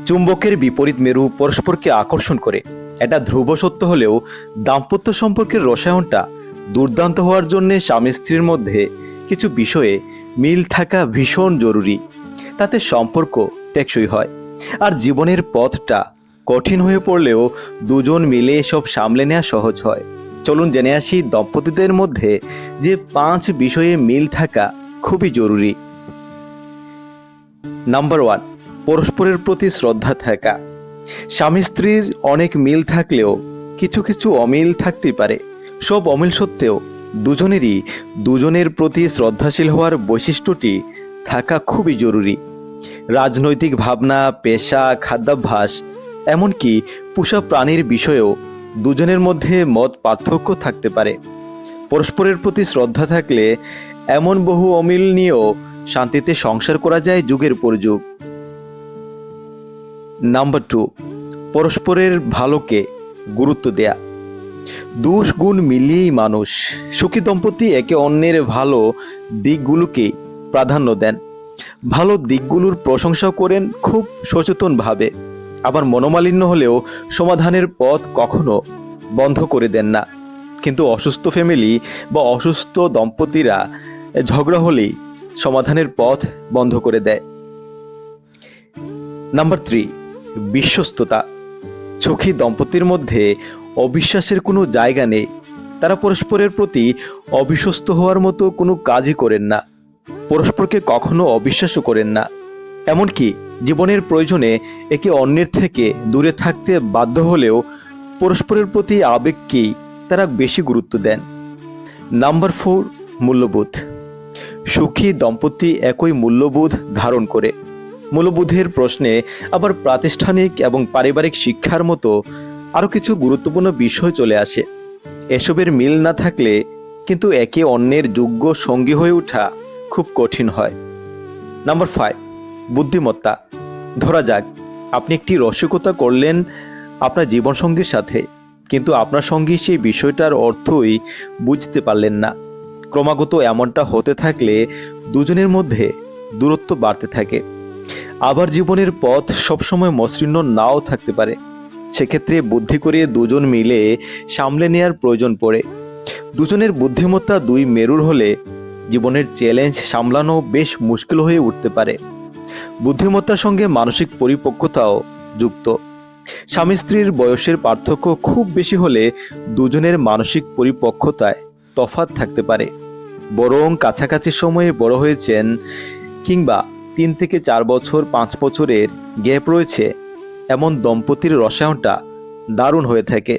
চুম্বকের বিপরীত মেরু পরস্পরকে আকর্ষণ করে, এটা ধ্রুব সত্য হলেও দাম্পত্য সম্পর্কের রসায়নটা দুর্দান্ত হওয়ার জন্য স্বামী স্ত্রীর মধ্যে কিছু বিষয়ে মিল থাকা ভীষণ জরুরি। তাতে সম্পর্ক টেকসই হয়। আর জীবনের পথটা কঠিন হয়ে পড়লেও দুজন মিলে এসব সামলে নেওয়া সহজ হয়। চলুন জেনে আসি দম্পতিদের মধ্যে যে 5 বিষয়ে মিল থাকা খুবই জরুরি। নাম্বার 1, পরস্পরের প্রতি শ্রদ্ধা থাকা। স্বামী স্ত্রীর অনেক মিল থাকলেও কিছু কিছু অমিল থাকতেই পারে। সব অমিল সত্ত্বেও দুজনেরই দুজনের প্রতি শ্রদ্ধাশীল হওয়ার বৈশিষ্ট্যটি থাকা খুবই জরুরি। রাজনৈতিক ভাবনা, পেশা, খাদ্যাভ্যাস, এমনকি পোষা প্রাণীর বিষয়েও দুজনের মধ্যে মত পার্থক্য থাকতে পারে। পরস্পরের প্রতি শ্রদ্ধা থাকলে এমন বহু অমিল নিয়েও শান্তিতে সংসার করা যায় যুগের পর যুগ। নাম্বার 2, পরস্পরের ভালোকে গুরুত্ব দেয়া। দোষ গুণ মিলিয়েই মানুষ। সুখী দম্পতি একে অন্যের ভালো দিকগুলোকে প্রাধান্য দেন, ভালো দিকগুলোর প্রশংসা করেন খুব সচেতনভাবে। আবার মনোমালিন্য হলেও সমাধানের পথ কখনো বন্ধ করে দেন না। কিন্তু অসুস্থ ফ্যামিলি বা অসুস্থ দম্পতিরা ঝগড়া হলেই সমাধানের পথ বন্ধ করে দেয়। নাম্বার 3, বিশ্বস্ততা। সুখী দম্পতির মধ্যে অবিশ্বাসের কোনো জায়গা নেই। তারা পরস্পরের প্রতি অবিশ্বস্ত হওয়ার মতো কোনো কাজই করেন না, পরস্পরকে কখনো অবিশ্বাসও করেন না। এমনকি জীবনের প্রয়োজনে একে অন্যের থেকে দূরে থাকতে বাধ্য হলেও পরস্পরের প্রতি আবেগকেই তারা বেশি গুরুত্ব দেন। নাম্বার 4, মূল্যবোধ। সুখী দম্পতি একই মূল্যবোধ ধারণ করে। মূল্যবোধের প্রশ্নে আবার প্রাতিষ্ঠানিক এবং পারিবারিক শিক্ষার মতো আরও কিছু গুরুত্বপূর্ণ বিষয় চলে আসে। এসবের মিল না থাকলে কিন্তু একে অন্যের যোগ্য সঙ্গী হয়ে ওঠা খুব কঠিন হয়। নাম্বার 5, বুদ্ধিমত্তা। ধরা যাক আপনি একটি রসিকতা করলেন আপনার জীবনসঙ্গীর সাথে, কিন্তু আপনার সঙ্গী সেই বিষয়টার অর্থই বুঝতে পারলেন না। ক্রমাগত এমনটা হতে থাকলে দুজনের মধ্যে দূরত্ব বাড়তে থাকে। আবার জীবনের পথ সবসময় মসৃণ নাও থাকতে পারে। সেক্ষেত্রে বুদ্ধি করে দুজন মিলে সামলে নেওয়ার প্রয়োজন পড়ে। দুজনের বুদ্ধিমত্তা 2 মেরুর হলে জীবনের চ্যালেঞ্জ সামলানো বেশ মুশকিল হয়ে উঠতে পারে। বুদ্ধিমত্তার সঙ্গে মানসিক পরিপক্কতাও যুক্ত। স্বামী স্ত্রীর বয়সের পার্থক্য খুব বেশি হলে দুজনের মানসিক পরিপক্কতায় তফাৎ থাকতে পারে। বরং কাছাকাছি সময়ে বড় হয়েছেন কিংবা 3 থেকে 4 বছর 5 বছরের গ্যাপ রয়েছে, এমন দম্পতির রসায়নটা দারুণ হয়ে থাকে।